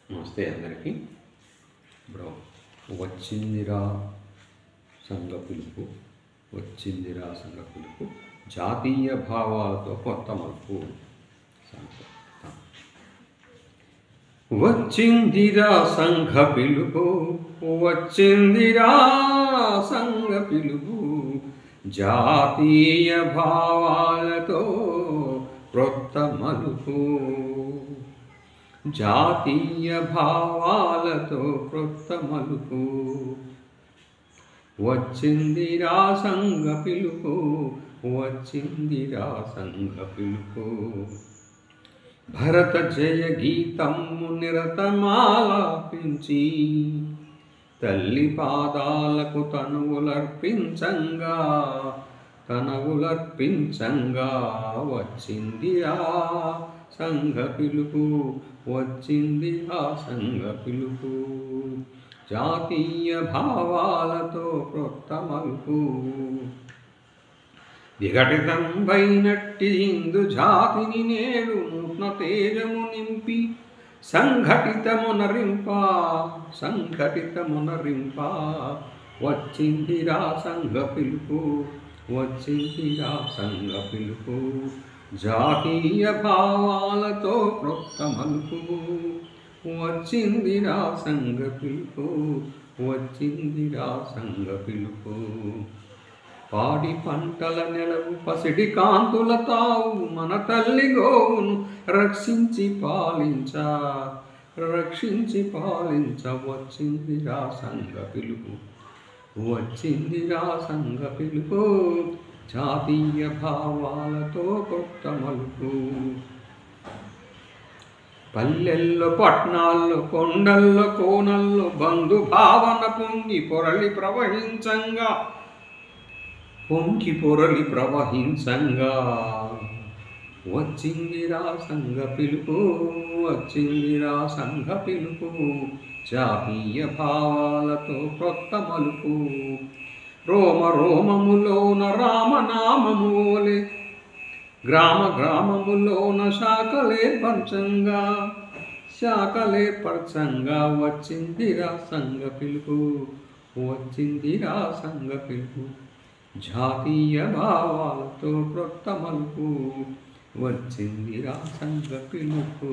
నమస్తే అందరికీ. ఇప్పుడు వచ్చిందిరా సంఘ పిలుపు, వచ్చిందిరా సంఘ పిలుపు, జాతీయ భావాలతో కొత్త మలుపు. వచ్చిందిరా సంఘ పిలుపు, వచ్చిందిరా సంఘ పిలుపు, జాతీయ భావాలతో కొత్త మలుపు, జాతీయ భావాలతో కొత్త మలుపు. వచ్చిందిరా సంఘ పిలుపు, వచ్చిందిరా సంఘ పిలుపు. భరత జయ గీతము నిరతమాలాపించి తల్లి పాదాలకు తనవులర్పించంగా వచ్చిందిరా సంఘ పిలుపు, వచ్చిందిరా సంఘ పిలుపు, జాతీయ భావాలతో కొత్త మలుపు. విఘటితంబైనట్టి హిందూ జాతిని నేడు నూతన తేజము నింపి సంఘటితమునరింప వచ్చిందిరా సంఘ పిలుపు, వచ్చిందిరా సంఘ పిలుపు, జాతీయ భావాలతో కొత్త మలుపు. వచ్చిందిరా సంఘ పిలుపు, వచ్చిందిరా సంఘ పిలుపు. పాడి పంటల నెలవు పసిడి కాంతుల తావు మన తల్లి గోవును రక్షించి పాలించ వచ్చిందిరా సంఘ పిలుపు, వచ్చిందిరా సంఘ పిలుపు, జాతీయ భావాలతో కొత్త మలుపు. పల్లెల్లో పట్నాల్లో కొండల్లో కోనల్లో బంధు భావన పొంగి పొరలి ప్రవహించంగా వచ్చిందిరా సంఘ పిలుపు, వచ్చిందిరా సంఘ పిలుపు, జాతీయ భావాలతో కొత్త మలుపు. రోమ రోమములోన రామనామములే గ్రామ గ్రామములోన శాఖలేర్పరచంగా వచ్చిందిరా సంఘ పిలుపు, వచ్చిందిరా సంఘ పిలుపు, జాతీయ భావాలతో కొత్త మలుపు. వచ్చిందిరా సంఘ పిలుపు.